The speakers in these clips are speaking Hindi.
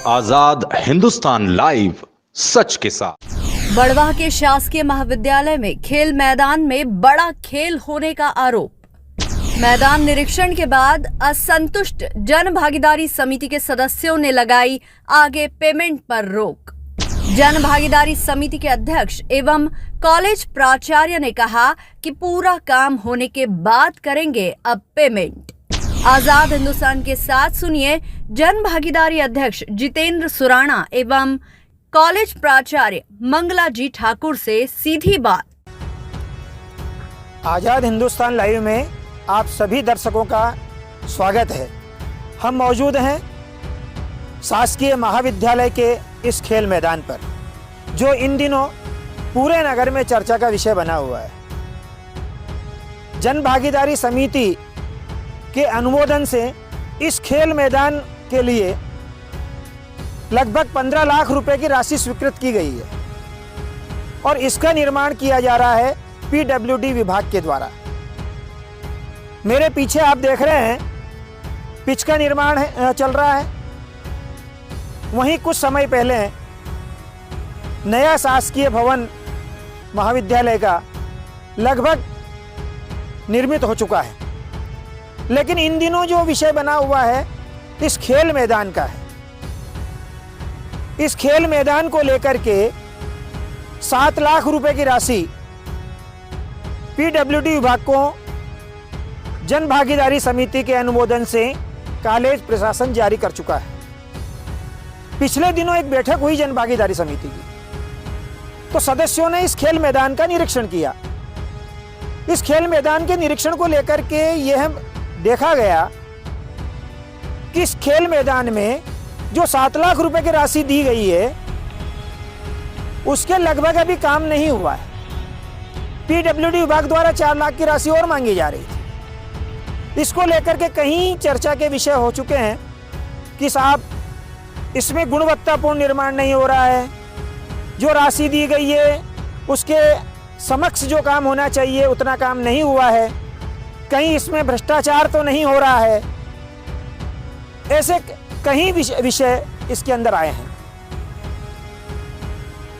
आजाद हिंदुस्तान लाइव, सच के साथ। बड़वाह के शासकीय महाविद्यालय में खेल मैदान में बड़ा खेल होने का आरोप। मैदान निरीक्षण के बाद असंतुष्ट जन भागीदारी समिति के सदस्यों ने लगाई आगे पेमेंट पर रोक। जन भागीदारी समिति के अध्यक्ष एवं कॉलेज प्राचार्य ने कहा कि पूरा काम होने के बाद करेंगे अब पेमेंट। आजाद हिंदुस्तान के साथ सुनिए जन भागीदारी अध्यक्ष जितेंद्र सुराणा एवं कॉलेज प्राचार्य मंगला जी ठाकुर से सीधी बात। आजाद हिंदुस्तान लाइव में आप सभी दर्शकों का स्वागत है। हम मौजूद हैं शासकीय महाविद्यालय के इस खेल मैदान पर, जो इन दिनों पूरे नगर में चर्चा का विषय बना हुआ है। जन भागीदारी समिति के अनुमोदन से इस खेल मैदान के लिए लगभग 15 लाख रुपए की राशि स्वीकृत की गई है और इसका निर्माण किया जा रहा है पीडब्ल्यूडी विभाग के द्वारा। मेरे पीछे आप देख रहे हैं पिच का निर्माण चल रहा है। वहीं कुछ समय पहले नया शासकीय भवन महाविद्यालय का लगभग निर्मित हो चुका है, लेकिन इन दिनों जो विषय बना हुआ है इस खेल मैदान का है। इस खेल मैदान को लेकर के 7 लाख रुपए की राशि पीडब्ल्यूडी विभाग को जन भागीदारी समिति के अनुमोदन से कॉलेज प्रशासन जारी कर चुका है। पिछले दिनों एक बैठक हुई जन भागीदारी समिति की, तो सदस्यों ने इस खेल मैदान का निरीक्षण किया। इस खेल मैदान के निरीक्षण को लेकर के यह देखा गया कि इस खेल मैदान में जो 7 लाख रुपए की राशि दी गई है उसके लगभग अभी काम नहीं हुआ है। पीडब्ल्यूडी विभाग द्वारा 4 लाख की राशि और मांगी जा रही थी। इसको लेकर के कहीं चर्चा के विषय हो चुके हैं कि साहब इसमें गुणवत्तापूर्ण निर्माण नहीं हो रहा है, जो राशि दी गई है उसके समक्ष जो काम होना चाहिए उतना काम नहीं हुआ है, कहीं इसमें भ्रष्टाचार तो नहीं हो रहा है। ऐसे कहीं विषय इसके अंदर आए हैं।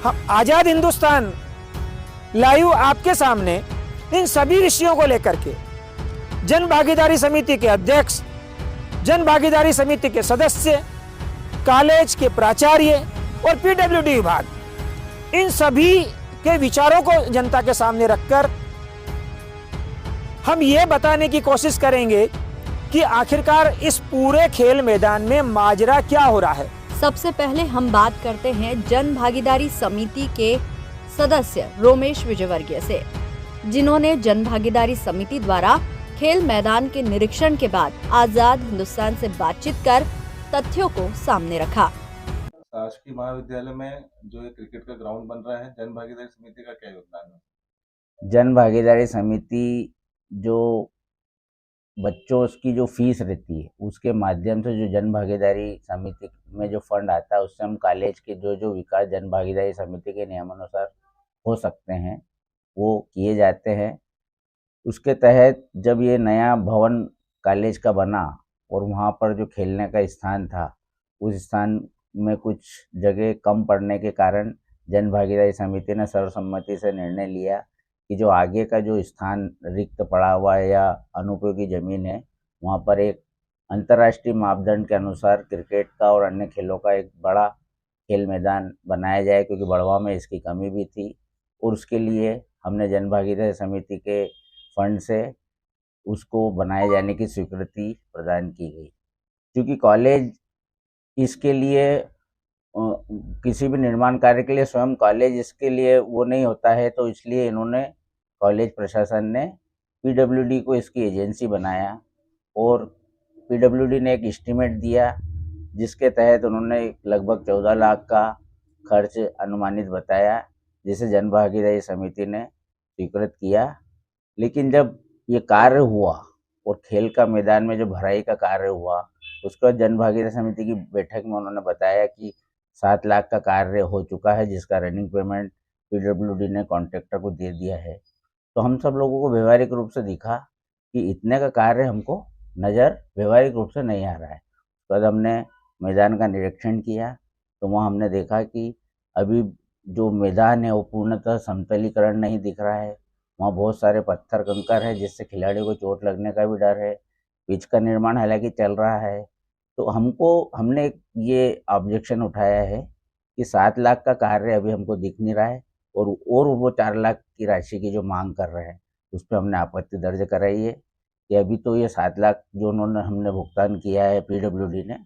हम आजाद हिंदुस्तान लाइव आपके सामने इन सभी विषयों को लेकर के जन भागीदारी समिति के अध्यक्ष, जन भागीदारी समिति के सदस्य, कॉलेज के प्राचार्य और पीडब्ल्यूडी विभाग, इन सभी के विचारों को जनता के सामने रखकर हम ये बताने की कोशिश करेंगे कि आखिरकार इस पूरे खेल मैदान में माजरा क्या हो रहा है। सबसे पहले हम बात करते हैं जन भागीदारी समिति के सदस्य रोमेश विजयवर्गीय से, जिन्होंने जन भागीदारी समिति द्वारा खेल मैदान के निरीक्षण के बाद आजाद हिंदुस्तान से बातचीत कर तथ्यों को सामने रखा। शासकीय महाविद्यालय में जो एक क्रिकेट का ग्राउंड बन रहा है, जन भागीदारी समिति का क्या योगदान है? जन भागीदारी समिति जो बच्चों की जो फीस रहती है उसके माध्यम से जो जन भागीदारी समिति में जो फंड आता है उससे हम कॉलेज के जो विकास जन भागीदारी समिति के नियमानुसार हो सकते हैं वो किए जाते हैं। उसके तहत जब ये नया भवन कॉलेज का बना और वहाँ पर जो खेलने का स्थान था उस स्थान में कुछ जगह कम पड़ने के कारण जन भागीदारी समिति ने सर्वसम्मति से निर्णय लिया कि जो आगे का जो स्थान रिक्त पड़ा हुआ है या अनुपयोगी ज़मीन है वहाँ पर एक अंतर्राष्ट्रीय मापदंड के अनुसार क्रिकेट का और अन्य खेलों का एक बड़ा खेल मैदान बनाया जाए, क्योंकि बड़वा में इसकी कमी भी थी और उसके लिए हमने जन भागीदारी समिति के फंड से उसको बनाए जाने की स्वीकृति प्रदान की गई। क्योंकि कॉलेज इसके लिए किसी भी निर्माण कार्य के लिए स्वयं कॉलेज इसके लिए वो नहीं होता है, तो इसलिए इन्होंने कॉलेज प्रशासन ने पीडब्ल्यूडी को इसकी एजेंसी बनाया और पीडब्ल्यूडी ने एक एस्टीमेट दिया जिसके तहत उन्होंने लगभग 14 लाख का खर्च अनुमानित बताया, जिसे जन भागीदारी समिति ने स्वीकृत किया। लेकिन जब ये कार्य हुआ और खेल का मैदान में जो भराई का कार्य हुआ उसके बाद जन भागीदारी समिति की बैठक में उन्होंने बताया कि 7 लाख का कार्य हो चुका है, जिसका रनिंग पेमेंट पीडब्ल्यूडी ने कॉन्ट्रैक्टर को दे दिया है। तो हम सब लोगों को व्यवहारिक रूप से दिखा कि इतने का कार्य हमको नज़र व्यवहारिक रूप से नहीं आ रहा है। उसके बाद हमने मैदान का निरीक्षण किया तो वहाँ हमने देखा कि अभी जो मैदान है वो पूर्णतः समतलीकरण नहीं दिख रहा है। वहाँ बहुत सारे पत्थर कंकर है जिससे खिलाड़ी को चोट लगने का भी डर है। पिच का निर्माण हालांकि चल रहा है। तो हमने ये ऑब्जेक्शन उठाया है कि 7 लाख का कार्य अभी हमको दिख नहीं रहा है और वो 4 लाख की राशि की जो मांग कर रहे हैं उस पर हमने आपत्ति दर्ज कराई है कि अभी तो ये 7 लाख जो हमने भुगतान किया है पीडब्ल्यूडी ने,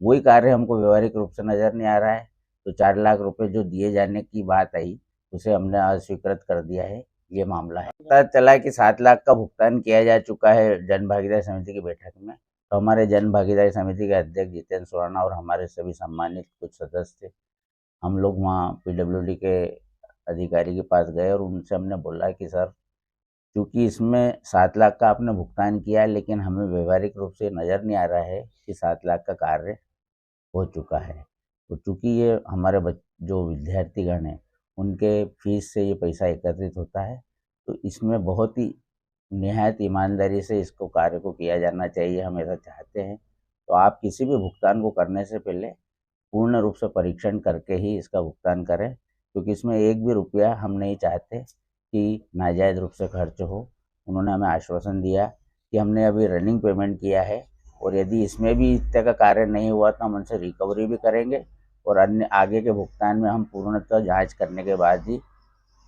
वही कार्य हमको व्यवहारिक रूप से नज़र नहीं आ रहा है। तो 4 लाख रुपए जो दिए जाने की बात आई उसे हमने अस्वीकृत कर दिया है। ये मामला है। पता चला कि 7 लाख का भुगतान किया जा चुका है जन भागीदारी समिति की बैठक में। तो हमारे जन भागीदारी समिति के अध्यक्ष जितेंद्र सुराना और हमारे सभी सम्मानित कुछ सदस्य थे, हम लोग वहाँ पीडब्ल्यूडी के अधिकारी के पास गए और उनसे हमने बोला कि सर, क्योंकि इसमें 7 लाख का आपने भुगतान किया है लेकिन हमें व्यवहारिक रूप से नज़र नहीं आ रहा है कि 7 लाख का कार्य हो चुका है। तो चूँकि ये हमारे जो विद्यार्थीगण हैं उनके फीस से ये पैसा एकत्रित होता है, तो इसमें बहुत ही निहायत ईमानदारी से इसको कार्य को किया जाना चाहिए, हम ऐसा चाहते हैं। तो आप किसी भी भुगतान को करने से पहले पूर्ण रूप से परीक्षण करके ही इसका भुगतान करें, क्योंकि इसमें एक भी रुपया हम नहीं चाहते कि नाजायज़ रूप से खर्च हो। उन्होंने हमें आश्वासन दिया कि हमने अभी रनिंग पेमेंट किया है और यदि इसमें भी इस तरह का कार्य नहीं हुआ तो हम उनसे रिकवरी भी करेंगे और अन्य आगे के भुगतान में हम पूर्णतः जांच करने के बाद ही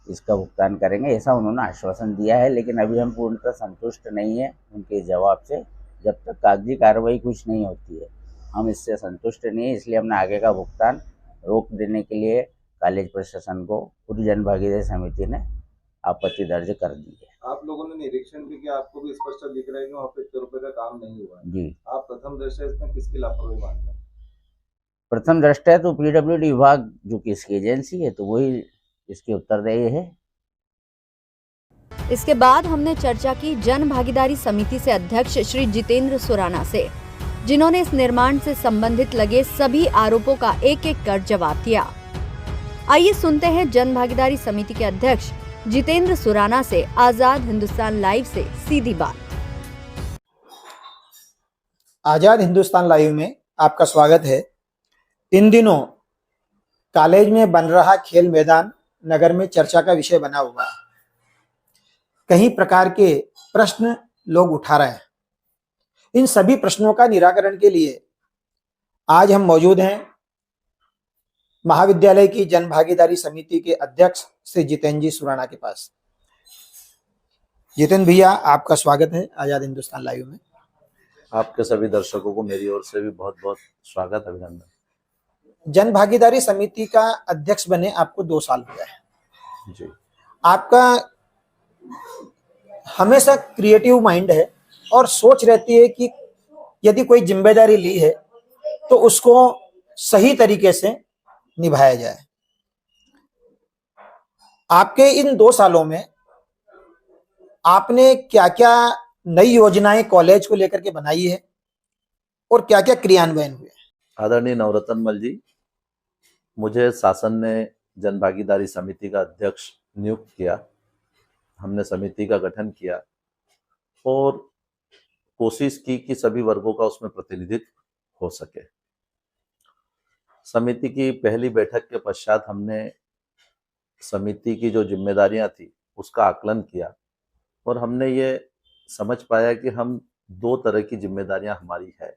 इसका भुगतान करेंगे, ऐसा उन्होंने आश्वासन दिया है। लेकिन अभी हम पूर्णतः संतुष्ट नहीं है उनके जवाब से। जब तक कागजी कार्रवाई कुछ नहीं होती है हम इससे संतुष्ट नहीं है, इसलिए हमने आगे का भुगतान रोक देने के लिए कॉलेज प्रशासन को पूरी जन भागीदारी समिति ने आपत्ति दर्ज कर दी है। आप लोगों ने निरीक्षण भी किया, आपको भी स्पष्ट दिख रहा है कि वहाँ पे इतने रुपए का काम नहीं हुआ है। जी, आप प्रथम दृष्टया इसमें किसकी लापरवाही मानते हैं? प्रथम दृष्टया तो पीडब्ल्यूडी विभाग जो कि इसकी एजेंसी है तो वही इसके उत्तरदायी है। इसके बाद हमने चर्चा की जन भागीदारी समिति से अध्यक्ष श्री जितेंद्र सुराना से, जिन्होंने इस निर्माण से संबंधित लगे सभी आरोपों का एक एक कर जवाब दिया। आइए सुनते हैं जन भागीदारी समिति के अध्यक्ष जितेंद्र सुराना से आजाद हिंदुस्तान लाइव से सीधी बात। आजाद हिंदुस्तान लाइव में आपका स्वागत है। इन दिनों कॉलेज में बन रहा खेल मैदान नगर में चर्चा का विषय बना हुआ है। कई प्रकार के प्रश्न लोग उठा रहे हैं। इन सभी प्रश्नों का निराकरण के लिए आज हम मौजूद हैं महाविद्यालय की जन भागीदारी समिति के अध्यक्ष श्री जितेंद्र जी सुराना के पास। जितेंद्र भैया, आपका स्वागत है आजाद हिंदुस्तान लाइव में। आपके सभी दर्शकों को मेरी ओर से भी बहुत बहुत स्वागत, अभिनंदन। जन भागीदारी समिति का अध्यक्ष बने आपको 2 साल हो गए जी। आपका हमेशा क्रिएटिव माइंड है और सोच रहती है कि यदि कोई जिम्मेदारी ली है तो उसको सही तरीके से निभाया जाए। आपके इन 2 सालों में आपने क्या क्या नई योजनाएं कॉलेज को लेकर के बनाई है और क्या क्या क्रियान्वयन हुए? आदरणीय नवरत्न मल जी, मुझे शासन ने जन भागीदारी समिति का अध्यक्ष नियुक्त किया। हमने समिति का गठन किया और कोशिश की कि सभी वर्गों का उसमें प्रतिनिधित्व हो सके। समिति की पहली बैठक के पश्चात हमने समिति की जो जिम्मेदारियां थी उसका आकलन किया और हमने ये समझ पाया कि हम 2 तरह की जिम्मेदारियां हमारी है।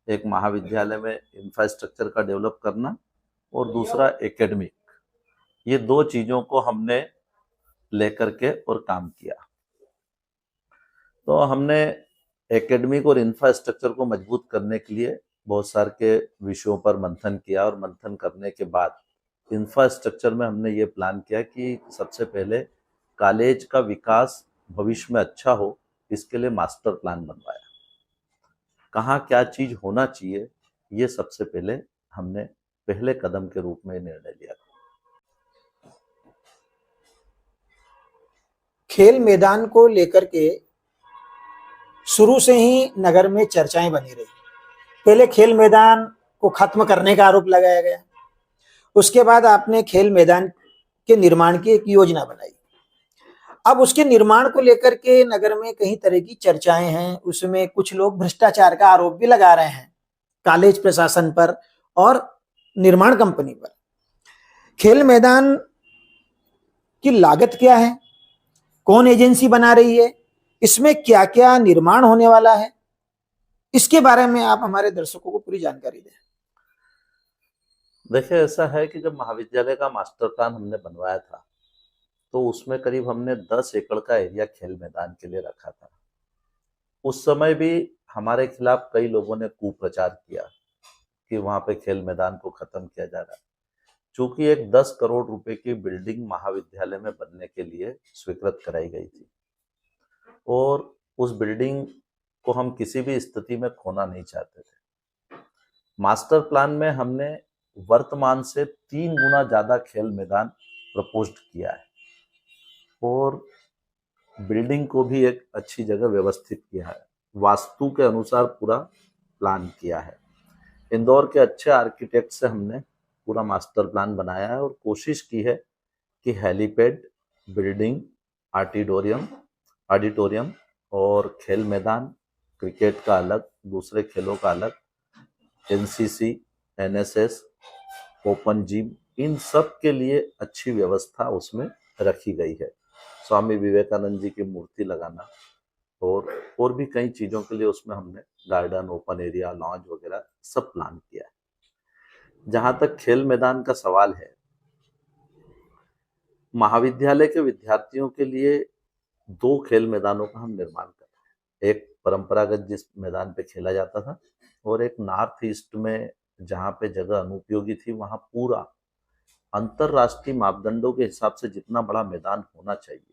एक महाविद्यालय में इंफ्रास्ट्रक्चर का डेवलप करना और दूसरा एकेडमिक। ये 2 चीज़ों को हमने लेकर के और काम किया। तो हमने एकेडमिक और इंफ्रास्ट्रक्चर को मजबूत करने के लिए बहुत सारे के विषयों पर मंथन किया और मंथन करने के बाद इंफ्रास्ट्रक्चर में हमने ये प्लान किया कि सबसे पहले कॉलेज का विकास भविष्य में अच्छा हो, इसके लिए मास्टर प्लान बनवाया। कहाँ क्या चीज होना चाहिए ये सबसे पहले हमने पहले कदम के रूप में निर्णय लिया। खेल मैदान को लेकर के शुरू से ही नगर में चर्चाएं बनी रही। पहले खेल मैदान को खत्म करने का आरोप लगाया गया, उसके बाद आपने खेल मैदान के निर्माण की एक योजना बनाई। अब उसके निर्माण को लेकर के नगर में कई तरह की चर्चाएं हैं, उसमें कुछ लोग भ्रष्टाचार का आरोप भी लगा रहे हैं। कॉलेज प्रशासन पर और निर्माण कंपनी पर। खेल मैदान की लागत क्या है, कौन एजेंसी बना रही है, इसमें क्या क्या निर्माण होने वाला है, इसके बारे में आप हमारे दर्शकों को पूरी जानकारी दें। देखिए, ऐसा है कि जब महाविद्यालय का मास्टर प्लान हमने बनवाया था तो उसमें करीब हमने 10 एकड़ का एरिया खेल मैदान के लिए रखा था। उस समय भी हमारे खिलाफ कई लोगों ने कुप्रचार किया कि वहां पे खेल मैदान को खत्म किया जा रहा है। चूंकि एक 10 करोड़ रुपए की बिल्डिंग महाविद्यालय में बनने के लिए स्वीकृत कराई गई थी और उस बिल्डिंग को हम किसी भी स्थिति में खोना नहीं चाहते थे। मास्टर प्लान में हमने वर्तमान से 3 गुना ज्यादा खेल मैदान प्रपोज्ड किया है और बिल्डिंग को भी एक अच्छी जगह व्यवस्थित किया है, वास्तु के अनुसार पूरा प्लान किया है। इंदौर के अच्छे आर्किटेक्ट से हमने पूरा मास्टर प्लान बनाया है और कोशिश की है कि हेलीपैड, बिल्डिंग, ऑडिटोरियम और खेल मैदान, क्रिकेट का अलग, दूसरे खेलों का अलग, एनसीसी, एनएसएस, ओपन जिम, इन सब के लिए अच्छी व्यवस्था उसमें रखी गई है। स्वामी विवेकानंद जी की मूर्ति लगाना और भी कई चीजों के लिए उसमें हमने गार्डन, ओपन एरिया, लॉन्ज वगैरह सब प्लान किया है। जहां तक खेल मैदान का सवाल है, महाविद्यालय के विद्यार्थियों के लिए 2 खेल मैदानों का हम निर्माण कर रहे हैं। एक परंपरागत जिस मैदान पे खेला जाता था और एक नॉर्थ ईस्ट में जहाँ पे जगह अनुपयोगी थी वहाँ पूरा अंतरराष्ट्रीय मापदंडों के हिसाब से जितना बड़ा मैदान होना चाहिए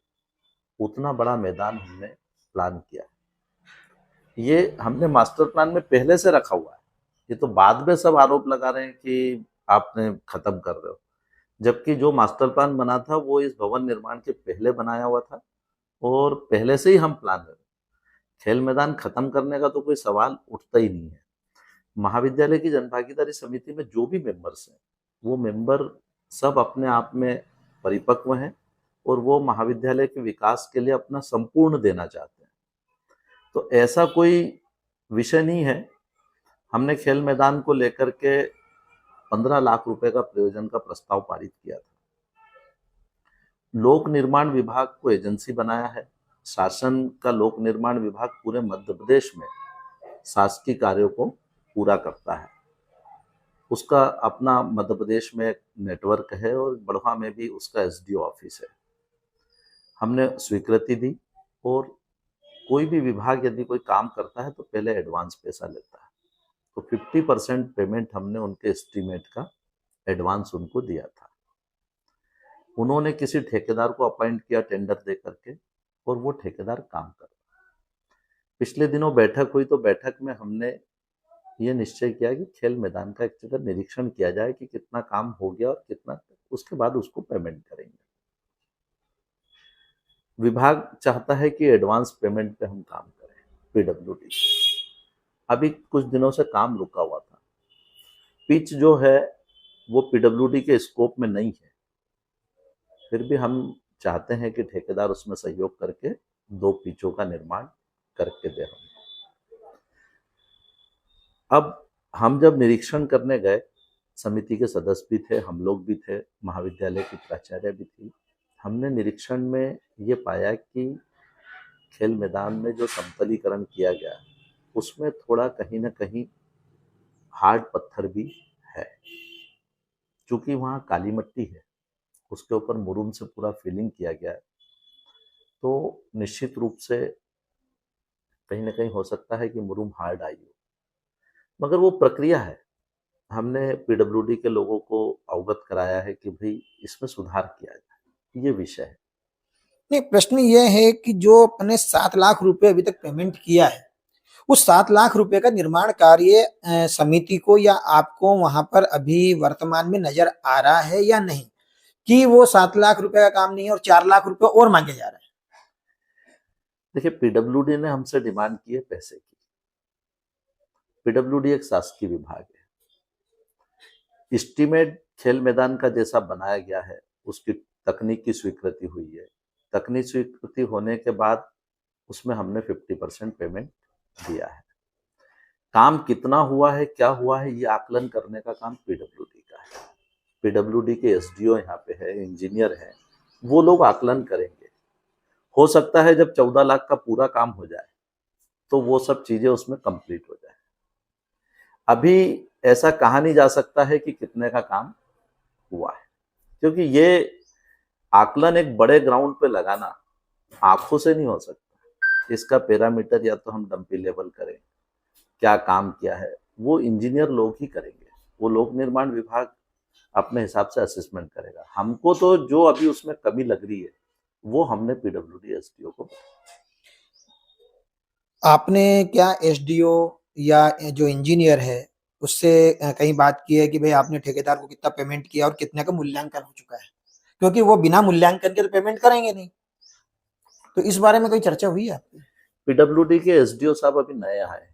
उतना बड़ा मैदान हमने प्लान किया। ये हमने मास्टर प्लान में पहले से रखा हुआ है। ये तो बाद में सब आरोप लगा रहे हैं कि आपने खत्म कर रहे हो, जबकि जो मास्टर प्लान बना था वो इस भवन निर्माण के पहले बनाया हुआ था और पहले से ही हम प्लान कर रहे। खेल मैदान खत्म करने का तो कोई सवाल उठता ही नहीं है। महाविद्यालय की जनभागीदारी समिति में जो भी मेंबर्स हैं वो मेंबर सब अपने आप में परिपक्व हैं और वो महाविद्यालय के विकास के लिए अपना संपूर्ण देना चाहते हैं। तो ऐसा कोई विषय नहीं है। हमने खेल मैदान को लेकर के 15 लाख रुपए का प्रयोजन का प्रस्ताव पारित किया था। लोक निर्माण विभाग को एजेंसी बनाया है। शासन का लोक निर्माण विभाग पूरे मध्य प्रदेश में शासकीय कार्यों को पूरा करता है। उसका अपना मध्य प्रदेश में नेटवर्क है और बड़वा में भी उसका एसडीओ ऑफिस है। हमने स्वीकृति दी और कोई भी विभाग यदि कोई काम करता है तो पहले एडवांस पैसा लेता है, तो 50% पेमेंट हमने उनके एस्टीमेट का एडवांस उनको दिया था। उन्होंने किसी ठेकेदार को अपॉइंट किया टेंडर दे करके और वो ठेकेदार काम कर रहा। पिछले दिनों बैठक हुई तो बैठक में हमने ये निश्चय किया कि खेल मैदान का एक जगह निरीक्षण किया जाए कि कितना काम हो गया और कितना, उसके बाद उसको पेमेंट करेंगे। विभाग चाहता है कि एडवांस पेमेंट पे हम काम करें। पीडब्ल्यूडी अभी कुछ दिनों से काम रुका हुआ था। पिच जो है वो पीडब्ल्यूडी के स्कोप में नहीं है, फिर भी हम चाहते हैं कि ठेकेदार उसमें सहयोग करके 2 पिचों का निर्माण करके दे। अब हम जब निरीक्षण करने गए, समिति के सदस्य भी थे, हम लोग भी थे, महाविद्यालय की प्राचार्य भी थी। हमने निरीक्षण में ये पाया कि खेल मैदान में जो समतलीकरण किया गया उसमें थोड़ा कहीं ना कहीं हार्ड पत्थर भी है। चूंकि वहाँ काली मिट्टी है, उसके ऊपर मुरुम से पूरा फिलिंग किया गया है, तो निश्चित रूप से कहीं ना कहीं हो सकता है कि मुरुम हार्ड आई हो, मगर वो प्रक्रिया है। हमने पीडब्ल्यूडी के लोगों को अवगत कराया है कि भाई इसमें सुधार किया जाए, ये विषय है। नहीं, प्रश्न ये है कि जो अपने 7 लाख रुपए अभी तक पेमेंट किया है, उस 7 लाख रुपए का निर्माण कार्य समिति को या आपको वहां पर अभी वर्तमान में नजर आ रहा है या नहीं, कि वो 7 लाख रुपए का काम नहीं है और 4 लाख रुपए और मांगे जा रहे हैं? देखिए, पीडब्ल्यूडी ने हमसे डिमांड की है पैसे की। पीडब्ल्यूडी एक शासकीय विभाग है। एस्टीमेट खेल मैदान का जैसा बनाया गया है उसकी तकनीक की स्वीकृति हुई है। तकनीक स्वीकृति होने के बाद उसमें हमने 50% पेमेंट दिया है। काम कितना हुआ है, क्या हुआ है, ये आकलन करने का काम पीडब्ल्यूडी का है। पीडब्ल्यूडी के एसडीओ यहाँ पे है, इंजीनियर है, वो लोग आकलन करेंगे। हो सकता है जब 14 लाख का पूरा काम हो जाए तो वो सब चीजें उसमें कंप्लीट हो जाए। अभी ऐसा कहा नहीं जा सकता है कि कितने का काम हुआ है, क्योंकि ये आकलन एक बड़े ग्राउंड पे लगाना आंखों से नहीं हो सकता। इसका पैरामीटर या तो हम डंपी लेवल करें, क्या काम किया है वो इंजीनियर लोग ही करेंगे, वो लोक निर्माण विभाग अपने हिसाब से असेसमेंट करेगा। हमको तो जो अभी उसमें कमी लग रही है वो हमने पीडब्ल्यूडी एसडीओ को आपने क्या एसडीओ या जो इंजीनियर है उससे कहीं बात की है कि भाई आपने ठेकेदार को कितना पेमेंट किया और कितने का मूल्यांकन हो चुका है? क्योंकि वो बिना मूल्यांकन के तो पेमेंट करेंगे नहीं, तो इस बारे में कोई चर्चा हुई है आपकी? पीडब्ल्यूडी के एसडीओ साहब अभी नए आए हैं,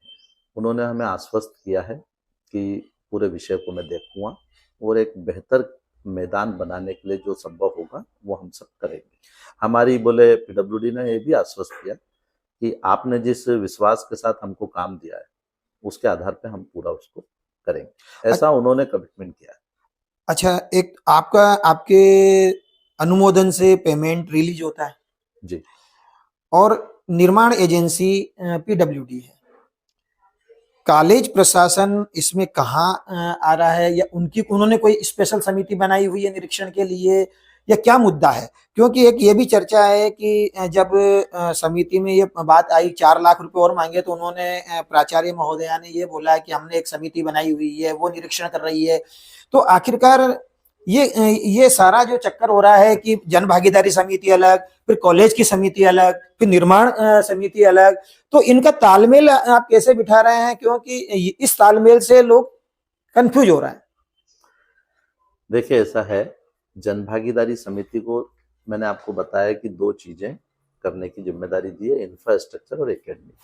उन्होंने हमें आश्वस्त किया है कि पूरे विषय को मैं देखूंगा और एक बेहतर मैदान बनाने के लिए जो संभव होगा वो हम सब करेंगे। हमारी बोले पीडब्ल्यूडी ने ये भी आश्वस्त किया कि आपने जिस विश्वास के साथ हमको काम दिया है उसके आधार पे हम पूरा उसको करेंगे, ऐसा उन्होंने कमिटमेंट किया है। अच्छा, एक आपके अनुमोदन से पेमेंट रिलीज होता है जी, और निर्माण एजेंसी पीडब्ल्यूडी है, कॉलेज प्रशासन इसमें कहाँ आ रहा है, या उन्होंने कोई स्पेशल समिति बनाई हुई है निरीक्षण के लिए, या क्या मुद्दा है? क्योंकि एक ये भी चर्चा है कि जब समिति में ये बात आई 4 लाख रुपए और मांगे तो उन्होंने प्राचार्य महोदया ने ये बोला कि हमने एक समिति बनाई हुई है, वो निरीक्षण कर रही है। तो आखिरकार ये सारा जो चक्कर हो रहा है कि जन भागीदारी समिति अलग, फिर कॉलेज की समिति अलग, फिर निर्माण समिति अलग, तो इनका तालमेल आप कैसे बिठा रहे हैं? क्योंकि इस तालमेल से लोग कंफ्यूज हो रहे हैं। देखिए ऐसा है, जन भागीदारी समिति को मैंने आपको बताया कि 2 चीजें करने की जिम्मेदारी दी है, इंफ्रास्ट्रक्चर और एकेडमिक।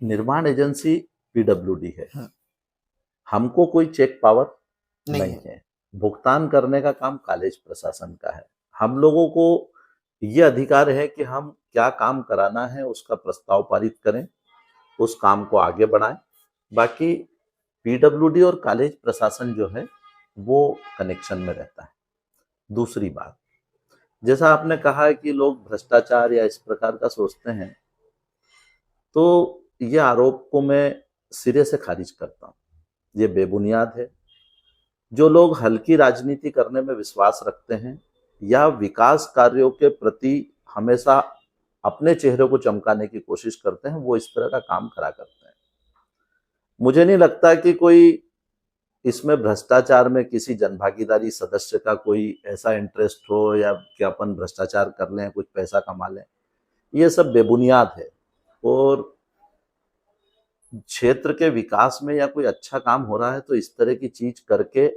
निर्माण एजेंसी पीडब्ल्यूडी है, हमको कोई चेक पावर नहीं है। भुगतान करने का काम कॉलेज प्रशासन का है। हम लोगों को ये अधिकार है कि हम क्या काम कराना है उसका प्रस्ताव पारित करें, उस काम को आगे बढ़ाएं। बाकी पीडब्ल्यूडी और कॉलेज प्रशासन जो है वो कनेक्शन में रहता है। दूसरी बात, जैसा आपने कहा है कि लोग भ्रष्टाचार या इस प्रकार का सोचते हैं, तो ये आरोप को मैं सिरे से खारिज करता हूँ, ये बेबुनियाद है। जो लोग हल्की राजनीति करने में विश्वास रखते हैं या विकास कार्यों के प्रति हमेशा अपने चेहरे को चमकाने की कोशिश करते हैं, वो इस तरह का काम करा करते हैं। मुझे नहीं लगता कि कोई इसमें भ्रष्टाचार में किसी जनभागीदारी सदस्य का कोई ऐसा इंटरेस्ट हो या कि अपन भ्रष्टाचार कर लें, कुछ पैसा कमा लें। ये सब बेबुनियाद है और क्षेत्र के विकास में या कोई अच्छा काम हो रहा है तो इस तरह की चीज करके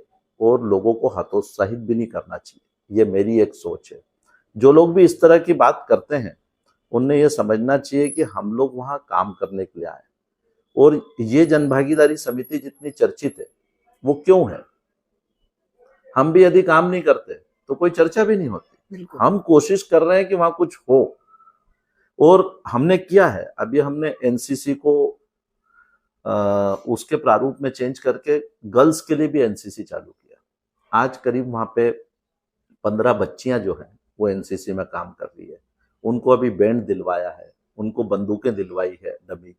और लोगों को हतोत्साहित भी नहीं करना चाहिए। ये मेरी एक सोच है। जो लोग भी इस तरह की बात करते हैं उन्हें यह समझना चाहिए कि हम लोग वहां काम करने के लिए आए, और ये जनभागीदारी समिति जितनी चर्चित है वो क्यों है? हम भी यदि काम नहीं करते तो कोई चर्चा भी नहीं होती। हम कोशिश कर रहे हैं कि वहां कुछ हो, और हमने किया है। अभी हमने एनसीसी को उसके प्रारूप में चेंज करके गर्ल्स के लिए भी एनसीसी चालू किया। आज करीब वहां पे 15 बच्चियां जो हैं वो एनसीसी में काम कर रही है। उनको अभी बैंड दिलवाया है, उनको बंदूकें दिलवाई है डमी,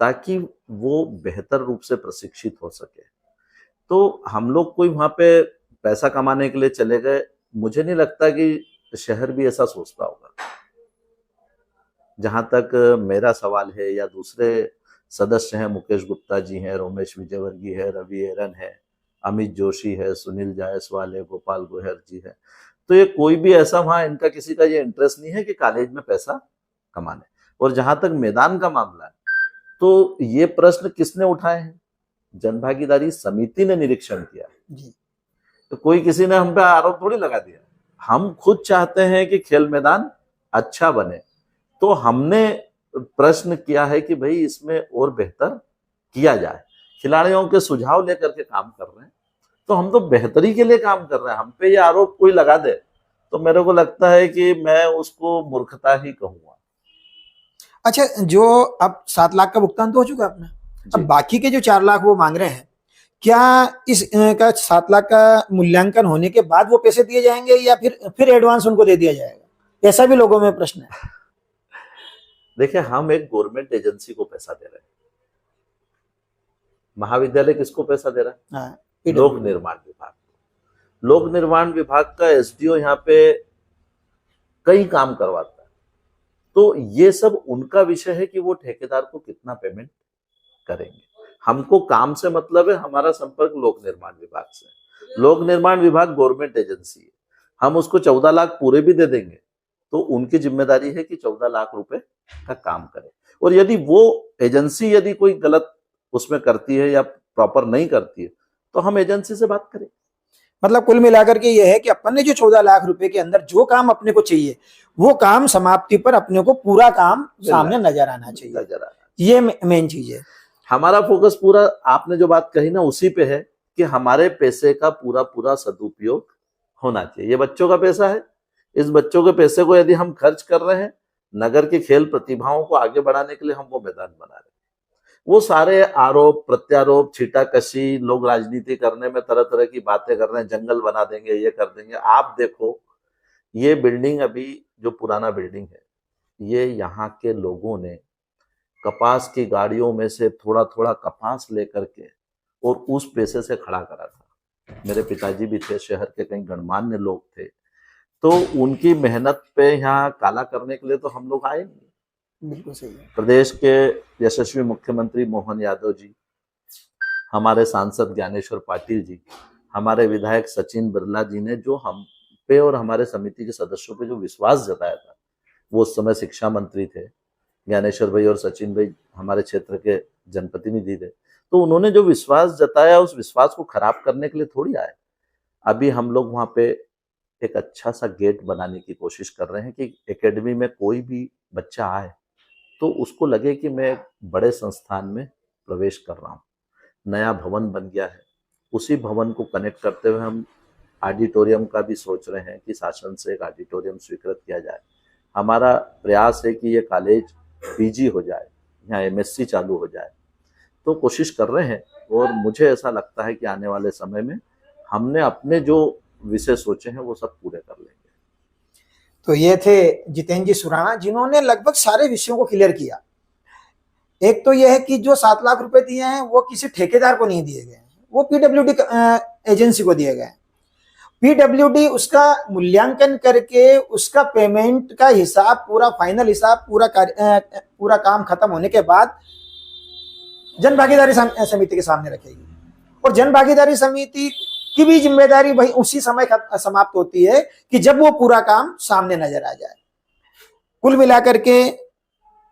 ताकि वो बेहतर रूप से प्रशिक्षित हो सके। तो हम लोग कोई वहां पे पैसा कमाने के लिए चले गए, मुझे नहीं लगता कि शहर भी ऐसा सोचता होगा। जहां तक मेरा सवाल है या दूसरे सदस्य हैं, मुकेश गुप्ता जी हैं, रोमेश विजयवर्गीय है, रवि एरन है, अमित जोशी है, सुनील जायसवाल है, गोपाल गोहर जी है, तो ये कोई भी ऐसा वहां इनका किसी का ये इंटरेस्ट नहीं है कि कॉलेज में पैसा कमाने। और जहां तक मैदान का मामला है तो ये प्रश्न किसने उठाए हैं? जनभागीदारी समिति ने निरीक्षण किया जी। तो कोई किसी ने हम पे आरोप थोड़ी लगा दिया। हम खुद चाहते हैं कि खेल मैदान अच्छा बने, तो हमने प्रश्न किया है कि भाई इसमें और बेहतर किया जाए। खिलाड़ियों के सुझाव लेकर के काम कर रहे हैं, तो हम तो बेहतरी के लिए काम कर रहे हैं। हम पे ये आरोप कोई लगा दे तो मेरे को लगता है कि मैं उसको मूर्खता ही कहूंगा। अच्छा, जो अब 7 लाख का भुगतान तो हो चुका अपना, अब बाकी के जो 4 लाख वो मांग रहे हैं, क्या इस का 7 लाख का मूल्यांकन होने के बाद वो पैसे दिए जाएंगे या फिर एडवांस उनको दे दिया जाएगा? ऐसा भी लोगों में प्रश्न है। देखिए, हम एक गवर्नमेंट एजेंसी को पैसा दे रहे हैं। महाविद्यालय किसको पैसा दे रहा है? हाँ, लोक निर्माण विभाग। लोक निर्माण विभाग का एसडीओ यहाँ पे कई काम करवाता है, तो ये सब उनका विषय है कि वो ठेकेदार को कितना पेमेंट करेंगे। हमको काम से मतलब है, हमारा संपर्क लोक निर्माण विभाग से। लोक निर्माण विभाग गवर्नमेंट एजेंसी है, हम उसको 14 लाख पूरे भी दे देंगे तो उनकी जिम्मेदारी है कि 14 लाख रुपए का काम करे। और यदि वो एजेंसी यदि कोई गलत उसमें करती है या प्रॉपर नहीं करती है तो हम एजेंसी से बात करें। मतलब कुल मिलाकर के ये है कि अपन ने जो 14 लाख रुपए के अंदर जो काम अपने को चाहिए वो काम समाप्ति पर अपने को पूरा काम सामने नजर आना चाहिए, ये मेन चीज है। हमारा फोकस पूरा, आपने जो बात कही ना, उसी पे है कि हमारे पैसे का पूरा पूरा सदुपयोग होना चाहिए। ये बच्चों का पैसा है, इस बच्चों के पैसे को यदि हम खर्च कर रहे हैं नगर की खेल प्रतिभाओं को आगे बढ़ाने के लिए, हम वो मैदान बना रहे हैं। वो सारे आरोप प्रत्यारोप, छीटाकशी, लोग राजनीति करने में तरह तरह की बातें कर रहे हैं, जंगल बना देंगे, ये कर देंगे। आप देखो, ये बिल्डिंग अभी जो पुराना बिल्डिंग है, ये यहाँ के लोगों ने कपास की गाड़ियों में से थोड़ा थोड़ा कपास लेकर के और उस पैसे से खड़ा करा था। मेरे पिताजी भी थे, शहर के कई गणमान्य लोग थे, तो उनकी मेहनत पे यहाँ काला करने के लिए तो हम लोग आए नहीं। बिल्कुल सही है। प्रदेश के यशस्वी मुख्यमंत्री मोहन यादव जी, हमारे सांसद ज्ञानेश्वर पाटिल जी, हमारे विधायक सचिन बिरला जी ने जो हम पे और हमारे समिति के सदस्यों पे जो विश्वास जताया था, वो उस समय शिक्षा मंत्री थे। ज्ञानेश्वर भाई और सचिन भाई हमारे क्षेत्र के जनप्रतिनिधि थे, तो उन्होंने जो विश्वास जताया उस विश्वास को खराब करने के लिए थोड़ी आए। अभी हम लोग वहाँ पे एक अच्छा सा गेट बनाने की कोशिश कर रहे हैं कि एकेडमी में कोई भी बच्चा आए तो उसको लगे कि मैं एक बड़े संस्थान में प्रवेश कर रहा हूँ। नया भवन बन गया है, उसी भवन को कनेक्ट करते हुए हम ऑडिटोरियम का भी सोच रहे हैं कि शासन से एक ऑडिटोरियम स्वीकृत किया जाए। हमारा प्रयास है कि ये कॉलेज पीजी हो जाए, यहाँ एमएससी चालू हो जाए, तो कोशिश कर रहे हैं। और मुझे ऐसा लगता है कि आने वाले समय में हमने अपने जो विषय सोचे हैं वो सब पूरे कर लेंगे। तो ये थे जितेंद्र जी सुराणा, जिन्होंने लगभग सारे विषयों को क्लियर किया। एक तो यह है कि जो 7 लाख रुपए दिए हैं वो किसी ठेकेदार को नहीं दिए गए हैं, वो पीडब्ल्यूडी एजेंसी को दिए गए हैं। पीडब्ल्यूडी उसका मूल्यांकन करके उसका पेमेंट का हिसाब, पूरा फाइनल हिसाब, पूरा काम खत्म होने के बाद जन भागीदारी समिति के सामने रखेगी। और जन भागीदारी समिति की भी जिम्मेदारी भाई उसी समय समाप्त होती है कि जब वो पूरा काम सामने नजर आ जाए। कुल मिलाकर के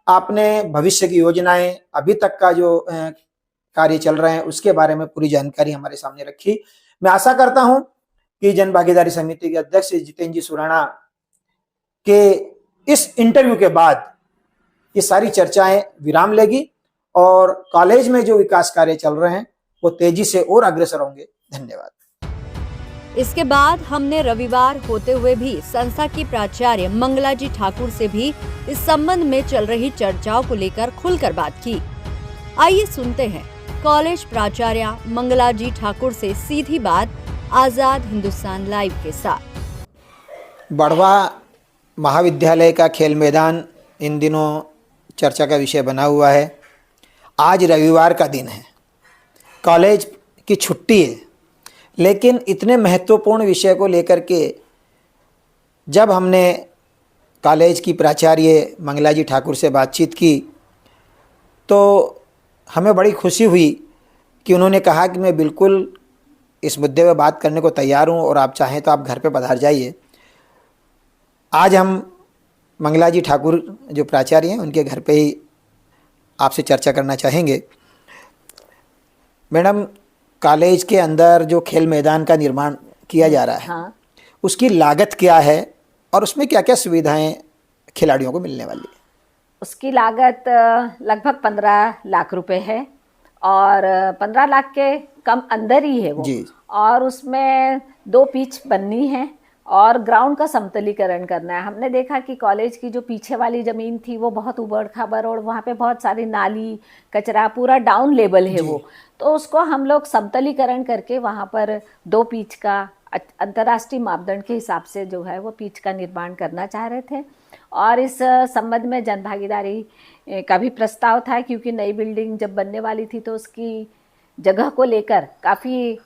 आपने भविष्य की योजनाएं, अभी तक का जो कार्य चल रहे हैं उसके बारे में पूरी जानकारी हमारे सामने रखी। मैं आशा करता हूं कि जन भागीदारी समिति के अध्यक्ष जितेंद्र जी सुराणा के इस इंटरव्यू के बाद ये सारी चर्चाएं विराम लेगी और कॉलेज में जो विकास कार्य चल रहे हैं वो तेजी से और अग्रसर होंगे। धन्यवाद। इसके बाद हमने रविवार होते हुए भी संस्था की प्राचार्य मंगलाजी ठाकुर से भी इस संबंध में चल रही चर्चाओं को लेकर खुलकर बात की। आइए सुनते हैं कॉलेज प्राचार्य मंगलाजी ठाकुर से सीधी बात आजाद हिंदुस्तान लाइव के साथ। बढ़वा महाविद्यालय का खेल मैदान इन दिनों चर्चा का विषय बना हुआ है। आज रविवार का दिन है, कॉलेज की छुट्टी है, लेकिन इतने महत्वपूर्ण विषय को लेकर के जब हमने कॉलेज की प्राचार्य मंगलाजी ठाकुर से बातचीत की तो हमें बड़ी खुशी हुई कि उन्होंने कहा कि मैं बिल्कुल इस मुद्दे पर बात करने को तैयार हूं और आप चाहें तो आप घर पे पधार जाइए। आज हम मंगलाजी ठाकुर जो प्राचार्य हैं उनके घर पे ही आपसे चर्चा करना चाहेंगे। मैडम, कॉलेज के अंदर जो खेल मैदान का निर्माण किया जा रहा है, हाँ, उसकी लागत क्या है और उसमें क्या क्या सुविधाएं खिलाड़ियों को मिलने वाली है? उसकी लागत लगभग 15 लाख रुपए है और 15 लाख के कम अंदर ही है वो जी। और उसमें 2 पिच बननी है और ग्राउंड का समतलीकरण करना है। हमने देखा कि कॉलेज की जो पीछे वाली ज़मीन थी वो बहुत उबड़ खाबड़ और वहाँ पे बहुत सारी नाली कचरा पूरा डाउन लेवल है वो, तो उसको हम लोग समतलीकरण करके वहाँ पर 2 पिच का अंतर्राष्ट्रीय मापदंड के हिसाब से जो है वो पिच का निर्माण करना चाह रहे थे। और इस संबंध में जन भागीदारी का भी प्रस्ताव था, क्योंकि नई बिल्डिंग जब बनने वाली थी तो उसकी जगह को लेकर काफ़ी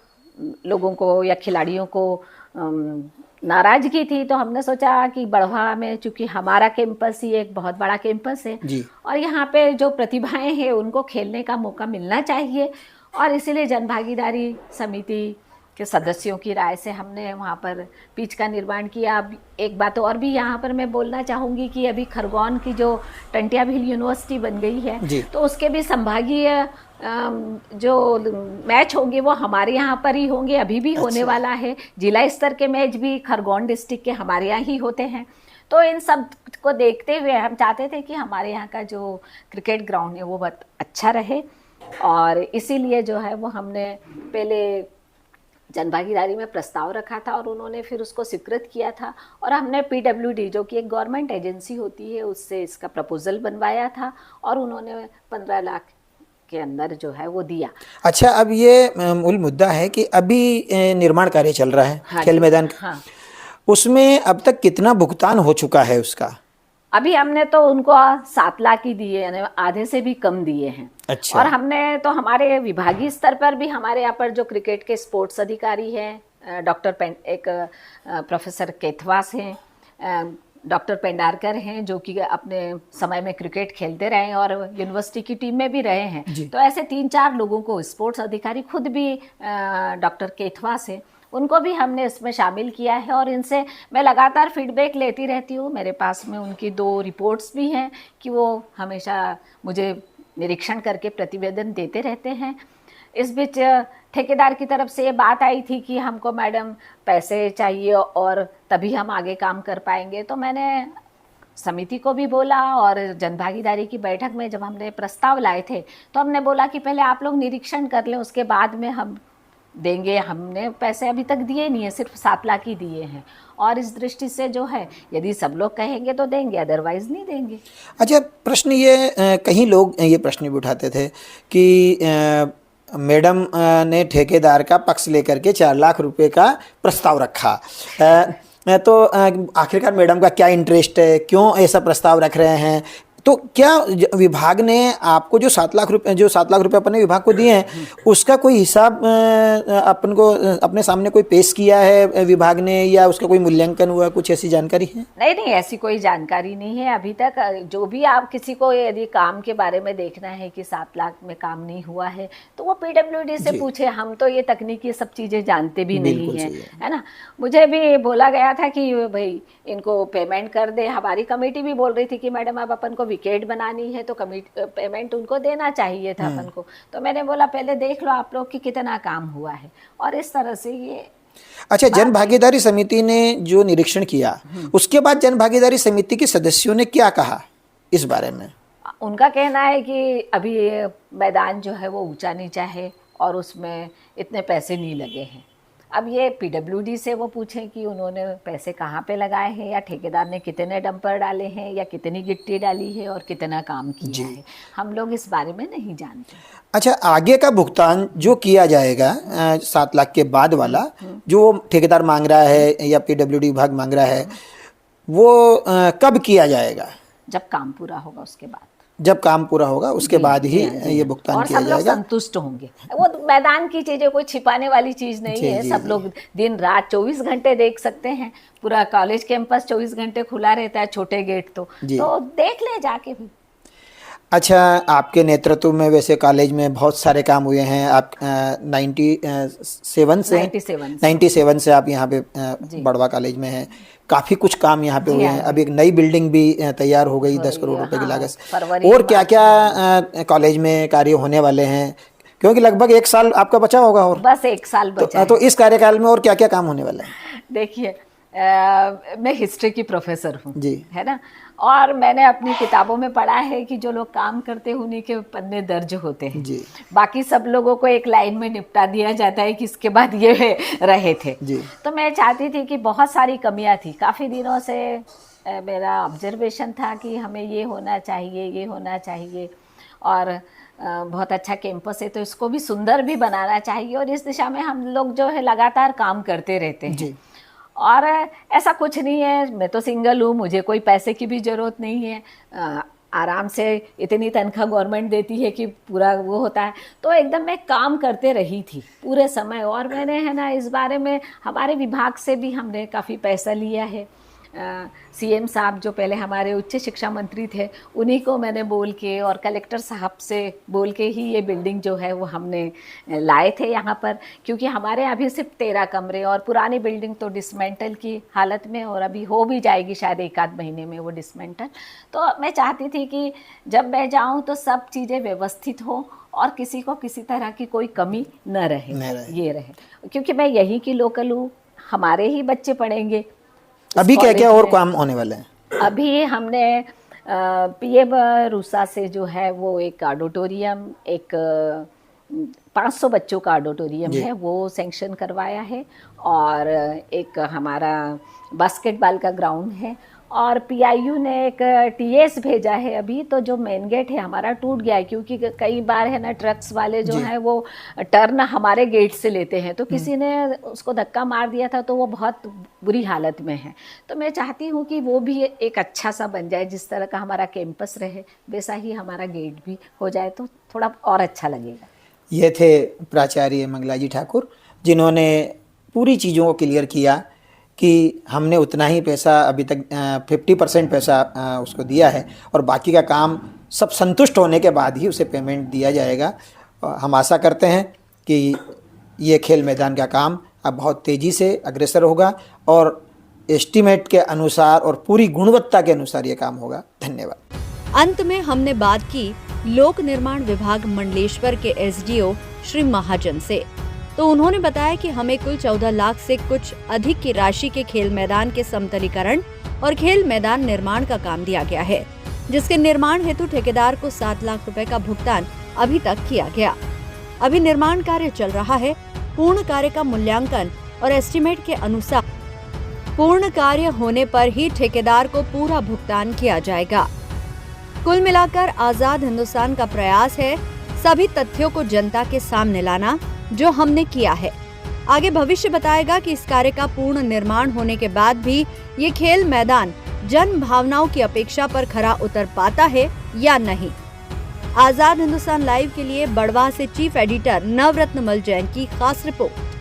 लोगों को या खिलाड़ियों को नाराजगी थी। तो हमने सोचा कि बढ़वा में, चूंकि हमारा कैंपस ही एक बहुत बड़ा कैंपस है जी। और यहाँ पे जो प्रतिभाएं हैं उनको खेलने का मौका मिलना चाहिए, और इसीलिए जन भागीदारी समिति के सदस्यों की राय से हमने वहाँ पर पिच का निर्माण किया। अब एक बात और भी यहाँ पर मैं बोलना चाहूँगी कि अभी खरगोन की जो टंटिया भील यूनिवर्सिटी बन गई है तो उसके भी संभागीय जो मैच होंगे वो हमारे यहाँ पर ही होंगे, अभी भी होने वाला है। जिला स्तर के मैच भी खरगोन डिस्ट्रिक्ट के हमारे यहाँ ही होते हैं। तो इन सब को देखते हुए हम चाहते थे कि हमारे यहाँ का जो क्रिकेट ग्राउंड है वो बहुत अच्छा रहे, और इसीलिए जो है वो हमने पहले जनभागीदारी में प्रस्ताव रखा था और उन्होंने फिर उसको स्वीकृत किया था, और हमने PWD जो कि एक गवर्नमेंट एजेंसी होती है उससे इसका प्रपोजल बनवाया था और उन्होंने 15 लाख के अंदर जो है वो दिया। अच्छा, अब ये मूल मुद्दा है कि अभी निर्माण कार्य चल रहा है खेल मैदान का। हाँ। उसमें अब तक कितना भुगतान हो चुका है उसका? अभी हमने तो उनको 7 लाख ही दिए, यानी आधे से भी कम दिए हैं। अच्छा। और हमने तो हमारे विभागीय स्तर पर भी हमारे यहाँ पर जो क्रिकेट के स्पोर्ट्स अधिकारी हैं, प्रोफेसर केथवास हैं, डॉक्टर पेंडारकर हैं जो कि अपने समय में क्रिकेट खेलते रहे हैं और यूनिवर्सिटी की टीम में भी रहे हैं, तो ऐसे 3-4 लोगों को, स्पोर्ट्स अधिकारी खुद भी डॉक्टर केथवास हैं, उनको भी हमने इसमें शामिल किया है। और इनसे मैं लगातार फीडबैक लेती रहती हूँ। मेरे पास में उनकी 2 रिपोर्ट्स भी हैं कि वो हमेशा मुझे निरीक्षण करके प्रतिवेदन देते रहते हैं। इस बीच ठेकेदार की तरफ से ये बात आई थी कि हमको मैडम पैसे चाहिए और तभी हम आगे काम कर पाएंगे। तो मैंने समिति को भी बोला, और जनभागीदारी की बैठक में जब हमने प्रस्ताव लाए थे तो हमने बोला कि पहले आप लोग निरीक्षण कर लें, उसके बाद में हम देंगे। हमने पैसे अभी तक दिए नहीं है, सिर्फ 7 लाख ही दिए हैं, और इस दृष्टि से जो है यदि सब लोग कहेंगे तो देंगे, अदरवाइज नहीं देंगे। अच्छा, प्रश्न ये कहीं लोग ये प्रश्न भी उठाते थे कि मैडम ने ठेकेदार का पक्ष लेकर के 4 लाख रुपए का प्रस्ताव रखा, तो आखिरकार मैडम का क्या इंटरेस्ट है, क्यों ऐसा प्रस्ताव रख रहे हैं? तो क्या विभाग ने आपको जो 7 लाख रुपए अपने विभाग को दिए हैं उसका कोई हिसाब अपन को अपने सामने कोई पेश किया है विभाग ने, या उसका कोई मूल्यांकन हुआ, कुछ ऐसी जानकारी है? नहीं, ऐसी कोई जानकारी नहीं है अभी तक। जो भी आप किसी को यदि काम के बारे में देखना है कि 7 लाख में काम नहीं हुआ है तो वो PWD से पूछे। हम तो ये तकनीकी सब चीज़ें जानते भी नहीं है, है ना। मुझे भी बोला गया था कि भाई इनको पेमेंट कर दे। हमारी कमेटी भी बोल रही थी कि मैडम अब अपन को विकेट बनानी है तो पेमेंट उनको देना चाहिए था अपन को। तो मैंने बोला पहले देख लो आप लोग कि कितना काम हुआ है, और इस तरह से ये। अच्छा, जन भागीदारी समिति ने जो निरीक्षण किया उसके बाद जन भागीदारी समिति के सदस्यों ने क्या कहा इस बारे में? उनका कहना है कि अभी मैदान जो है वो ऊंचा नीचा है और उसमें इतने पैसे नहीं लगे हैं। अब ये PWD से वो पूछें कि उन्होंने पैसे कहाँ पे लगाए हैं, या ठेकेदार ने कितने डंपर डाले हैं, या कितनी गिट्टी डाली है, और कितना काम किया है, हम लोग इस बारे में नहीं जानते। अच्छा, आगे का भुगतान जो किया जाएगा 7 लाख के बाद वाला जो ठेकेदार मांग रहा है या PWD विभाग मांग रहा है, वो कब किया जाएगा? जब काम पूरा होगा उसके बाद। जब काम पूरा होगा उसके बाद ही ये भुगतान किया जाएगा, और सब लोग संतुष्ट होंगे। वो मैदान की चीजें कोई छिपाने वाली चीज नहीं है। सब लोग दिन रात 24 घंटे देख सकते हैं। पूरा कॉलेज कैंपस 24 घंटे खुला रहता है, छोटे गेट तो देख ले जाके भी। अच्छा, आपके नेतृत्व में वैसे कॉलेज में बहुत सारे काम हुए हैं। आप 97 से आप यहाँ पे बढ़वा कॉलेज में हैं। काफ़ी कुछ काम यहाँ पे हुए हैं। अब एक नई बिल्डिंग भी तैयार हो गई 10 करोड़ रुपए की लागत से। और क्या क्या कॉलेज में कार्य होने वाले हैं, क्योंकि लगभग 1 साल आपका बचा होगा? और बस 1 साल बचा तो इस कार्यकाल में और क्या क्या काम होने वाले हैं? देखिए, मैं हिस्ट्री की प्रोफेसर हूँ, है ना, और मैंने अपनी किताबों में पढ़ा है कि जो लोग काम करते हैं उन्हीं के पन्ने दर्ज होते हैं जी। बाकी सब लोगों को एक लाइन में निपटा दिया जाता है कि इसके बाद ये रहे थे जी। तो मैं चाहती थी कि बहुत सारी कमियां थी, काफ़ी दिनों से मेरा ऑब्जर्वेशन था कि हमें ये होना चाहिए और बहुत अच्छा कैंपस है तो इसको भी सुंदर भी बनाना चाहिए और इस दिशा में हम लोग जो है लगातार काम करते रहते हैं जी। और ऐसा कुछ नहीं है, मैं तो सिंगल हूँ, मुझे कोई पैसे की भी ज़रूरत नहीं है, आराम से इतनी तनख्वाह गवर्नमेंट देती है कि पूरा वो होता है। तो एकदम मैं काम करते रही थी पूरे समय और मैंने है ना इस बारे में हमारे विभाग से भी हमने काफ़ी पैसा लिया है। सीएम साहब जो पहले हमारे उच्च शिक्षा मंत्री थे उन्हीं को मैंने बोल के और कलेक्टर साहब से बोल के ही ये बिल्डिंग जो है वो हमने लाए थे यहाँ पर, क्योंकि हमारे अभी सिर्फ 13 कमरे और पुरानी बिल्डिंग तो डिसमेंटल की हालत में और अभी हो भी जाएगी शायद 1-8 महीने में वो डिसमेंटल। तो मैं चाहती थी कि जब मैं जाऊँ तो सब चीज़ें व्यवस्थित हो और किसी को किसी तरह की कोई कमी न रहे, ये रहे, क्योंकि मैं यहीं की लोकल हूँ, हमारे ही बच्चे पढ़ेंगे। अभी क्या क्या और काम होने वाले हैं? अभी हमने पीएम रूसा से जो है वो एक ऑडिटोरियम, एक 500 बच्चों का ऑडिटोरियम है वो सैंक्शन करवाया है और एक हमारा बास्केटबॉल का ग्राउंड है और पीआईयू ने एक टीएस भेजा है अभी। तो जो मेन गेट है हमारा टूट गया है क्योंकि कई बार है ना ट्रक्स वाले जो हैं वो टर्न हमारे गेट से लेते हैं तो किसी ने उसको धक्का मार दिया था तो वो बहुत बुरी हालत में है। तो मैं चाहती हूँ कि वो भी एक अच्छा सा बन जाए, जिस तरह का हमारा कैंपस रहे वैसा ही हमारा गेट भी हो जाए तो थोड़ा और अच्छा लगेगा। ये थे प्राचार्य मंगलाजी ठाकुर जिन्होंने पूरी चीज़ों को क्लियर किया कि हमने उतना ही पैसा अभी तक 50% पैसा उसको दिया है और बाकी का काम सब संतुष्ट होने के बाद ही उसे पेमेंट दिया जाएगा। हम आशा करते हैं कि ये खेल मैदान का काम अब बहुत तेज़ी से अग्रसर होगा और एस्टीमेट के अनुसार और पूरी गुणवत्ता के अनुसार ये काम होगा। धन्यवाद। अंत में हमने बात की लोक निर्माण विभाग मंडलेश्वर के एसडीओ श्री महाजन से। तो उन्होंने बताया कि हमें कुल 14 लाख से कुछ अधिक की राशि के खेल मैदान के समतलीकरण और खेल मैदान निर्माण का काम दिया गया है, जिसके निर्माण हेतु ठेकेदार को 7 लाख रुपए का भुगतान अभी तक किया गया। अभी निर्माण कार्य चल रहा है। पूर्ण कार्य का मूल्यांकन और एस्टीमेट के अनुसार पूर्ण कार्य होने पर ही ठेकेदार को पूरा भुगतान किया जाएगा। कुल मिलाकर आजाद हिंदुस्तान का प्रयास है सभी तथ्यों को जनता के सामने लाना, जो हमने किया है। आगे भविष्य बताएगा कि इस कार्य का पूर्ण निर्माण होने के बाद भी ये खेल मैदान जन भावनाओं की अपेक्षा पर खरा उतर पाता है या नहीं। आजाद हिंदुस्तान लाइव के लिए बड़वाह से चीफ एडिटर नवरत्न मल जैन की खास रिपोर्ट।